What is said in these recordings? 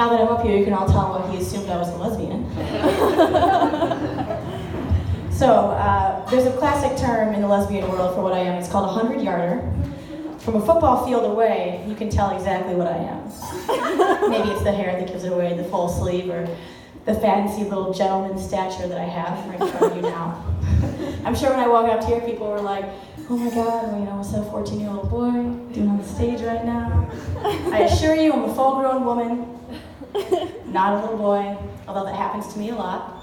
now that I'm up here, you can all tell why he assumed I was a lesbian. So, there's a classic term in the lesbian world for what I am. It's called a 100-yarder. From a football field away, you can tell exactly what I am. Maybe it's the hair that gives it away, the full sleeve, or the fancy little gentleman stature that I have right in front of you now. I'm sure when I walk up here, people were like, oh my God, what's that 14-year-old boy doing on the stage right now? I assure you, I'm a full-grown woman, not a little boy, although that happens to me a lot.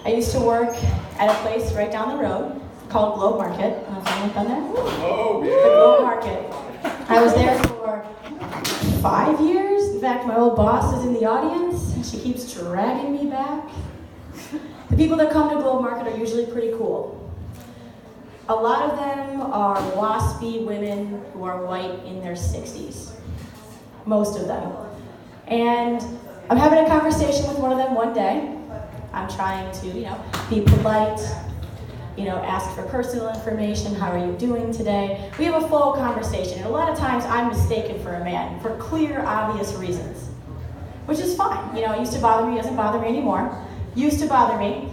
I used to work at a place right down the road called Globe Market. Has anyone been there? Oh, yeah. The Globe Market. I was there for 5 years. In fact, my old boss is in the audience, and she keeps dragging me back. The people that come to Globe Market are usually pretty cool. A lot of them are waspy women who are white in their 60s. Most of them. And I'm having a conversation with one of them one day. I'm trying to, be polite, ask for personal information. How are you doing today? We have a full conversation. And a lot of times I'm mistaken for a man for clear, obvious reasons, which is fine. It used to bother me, doesn't bother me anymore. Used to bother me.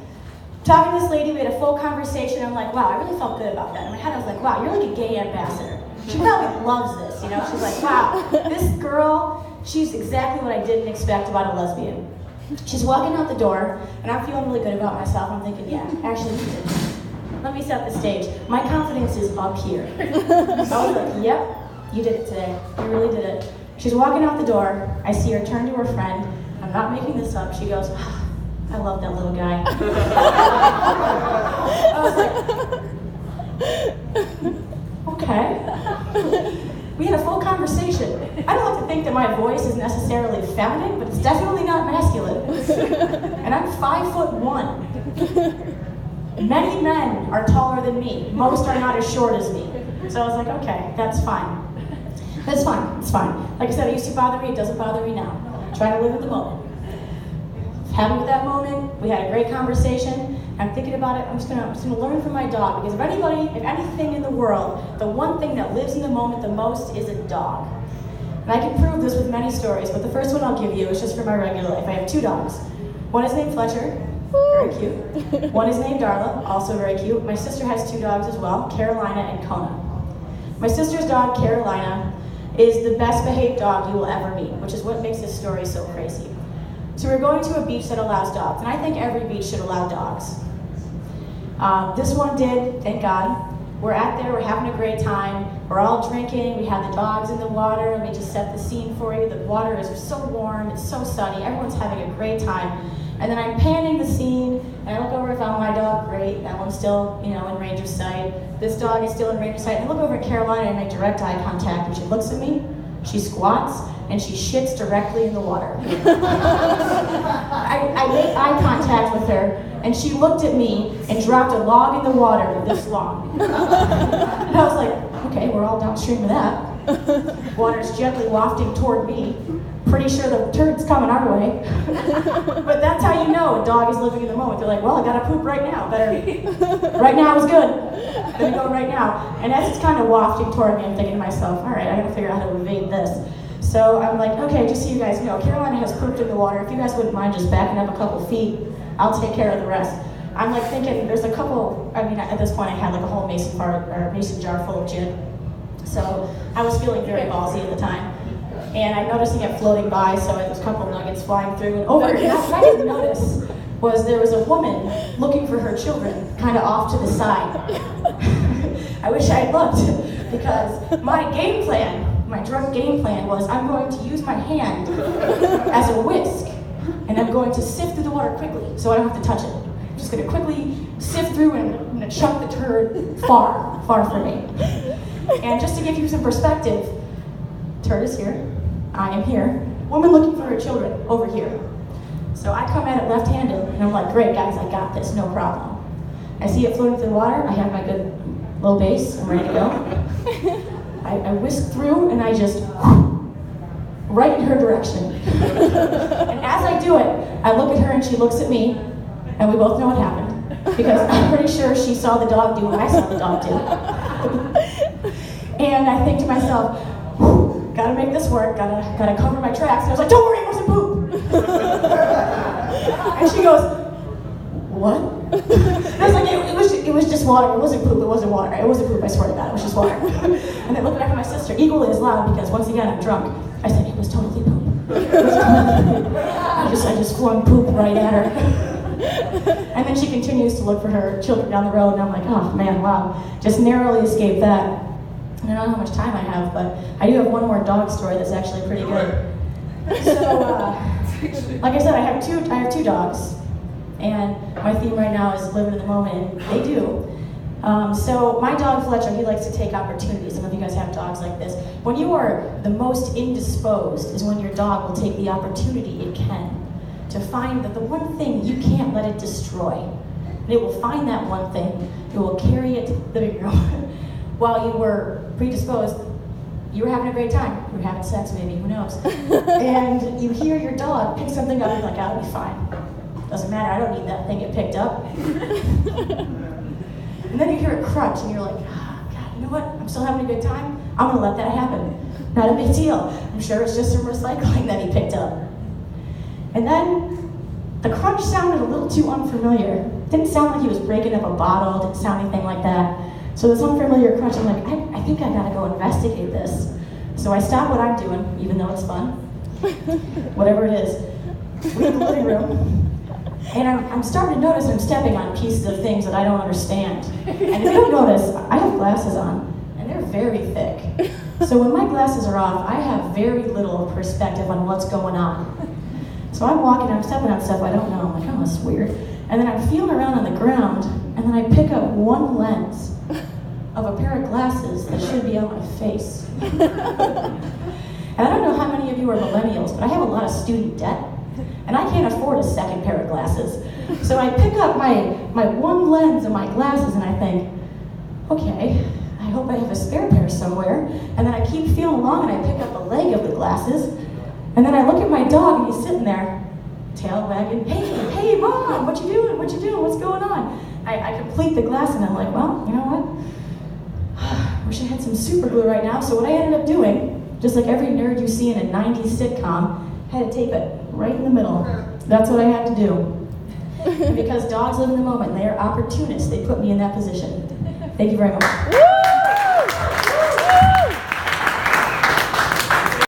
Talking to this lady, we had a full conversation. I'm like, wow, I really felt good about that. In my head, I was like, wow, you're like a gay ambassador. She probably loves this, She's like, wow, this girl, she's exactly what I didn't expect about a lesbian. She's walking out the door, and I'm feeling really good about myself. I'm thinking, yeah, actually, let me set the stage. My confidence is up here. I was like, yep, you did it today. You really did it. She's walking out the door. I see her turn to her friend. I'm not making this up. She goes, oh, I love that little guy. I was like, okay. We had a full conversation. I don't like to think that my voice is necessarily feminine, but it's definitely not masculine. And I'm 5'1". Many men are taller than me. Most are not as short as me. So I was like, okay, that's fine. That's fine, it's fine. Like I said, it used to bother me, it doesn't bother me now. Try to live at the moment. Happy with that moment, we had a great conversation. I'm thinking about it, I'm just gonna learn from my dog, because if anything in the world, the one thing that lives in the moment the most is a dog. And I can prove this with many stories, but the first one I'll give you is just from my regular life. I have 2 dogs. One is named Fletcher, very cute. One is named Darla, also very cute. My sister has 2 dogs as well, Carolina and Kona. My sister's dog, Carolina, is the best behaved dog you will ever meet, which is what makes this story so crazy. So we're going to a beach that allows dogs, and I think every beach should allow dogs. This one did, thank God. We're there, we're having a great time. We're all drinking, we have the dogs in the water. Let me just set the scene for you. The water is so warm, it's so sunny, everyone's having a great time. And then I'm panning the scene, and I look over, I found my dog, great. That one's still, in range of sight. This dog is still in range of sight. And I look over at Carolina and make direct eye contact, and she looks at me, she squats, and she shits directly in the water. I made eye contact with her, and she looked at me and dropped a log in the water this long. And I was like, okay, we're all downstream of that. Water's gently wafting toward me. Pretty sure the turd's coming our way. But that's how you know a dog is living in the moment. They're like, well, I gotta poop right now. Right now is good. Gonna go right now. And as it's kind of wafting toward me, I'm thinking to myself, all right, I gotta figure out how to evade this. So I'm like, okay, just so you guys know, Carolina has pooped in the water. If you guys wouldn't mind just backing up a couple feet, I'll take care of the rest. I'm like thinking, there's a couple, at this point I had like a whole mason jar full of gin. So I was feeling very ballsy at the time. And I'm noticing it floating by, so there's a couple nuggets flying through. And over, what I didn't notice was there was a woman looking for her children, kind of off to the side. I wish I had looked, because my drunk game plan was I'm going to use my hand as a whisk, and I'm going to sift through the water quickly, so I don't have to touch it. I'm just going to quickly sift through and I'm going to chuck the turd far, far from me. And just to give you some perspective, turd is here, I am here, woman looking for her children over here. So I come at it left-handed, and I'm like, great guys, I got this, no problem. I see it floating through the water, I have my good low base, I'm ready to go. I whisk through, and I just, right in her direction. And as I do it, I look at her and she looks at me, and we both know what happened. Because I'm pretty sure she saw the dog do what I saw the dog do. And I think to myself, gotta make this work, gotta cover my tracks. And I was like, don't worry, it wasn't poop. And she goes, what? I was like, it was just water. It wasn't poop. It wasn't water. It wasn't poop. I swear to God, it was just water. And I looked back at my sister, equally as loud, because once again I'm drunk. I said, it was totally poop. It was totally poop. I just flung poop right at her. And then she continues to look for her children down the road, and I'm like, oh man, wow, just narrowly escaped that. And I don't know how much time I have, but I do have one more dog story that's actually pretty good. So, like I said, I have two dogs. And my theme right now is living in the moment, and they do. So my dog Fletcher, he likes to take opportunities. Some of you guys have dogs like this. When you are the most indisposed is when your dog will take the opportunity it can to find that the one thing you can't let it destroy. And it will find that one thing, it will carry it to the living room. While you were predisposed, you were having a great time. You were having sex maybe, who knows. And you hear your dog pick something up, and you're like, I'll be fine. Doesn't matter, I don't need that thing get picked up. And then you hear it crunch, and you're like, oh, God, you know what? I'm still having a good time. I'm gonna let that happen. Not a big deal. I'm sure it's just some recycling that he picked up. And then the crunch sounded a little too unfamiliar. Didn't sound like he was breaking up a bottle, didn't sound anything like that. So this unfamiliar crunch, I'm like, I think I gotta go investigate this. So I stop what I'm doing, even though it's fun. Whatever it is. We're in the living room. And I'm starting to notice I'm stepping on pieces of things that I don't understand. And if you don't notice, I have glasses on, and they're very thick. So when my glasses are off, I have very little perspective on what's going on. So I'm walking, I'm stepping on stuff I don't know. I'm like, oh, this is weird. And then I'm feeling around on the ground, and then I pick up one lens of a pair of glasses that should be on my face. And I don't know how many of you are millennials, but I have a lot of student debt. And I can't afford a second pair of glasses. So I pick up my one lens of my glasses and I think, okay, I hope I have a spare pair somewhere. And then I keep feeling along and I pick up the leg of the glasses. And then I look at my dog and he's sitting there, tail wagging, hey, Mom, what you doing? What you doing? What's going on? I complete the glass and I'm like, well, you know what? Wish I had some super glue right now. So what I ended up doing, just like every nerd you see in a 90s sitcom, had to tape it right in the middle. That's what I had to do. And because dogs live in the moment, they are opportunists. They put me in that position. Thank you very much.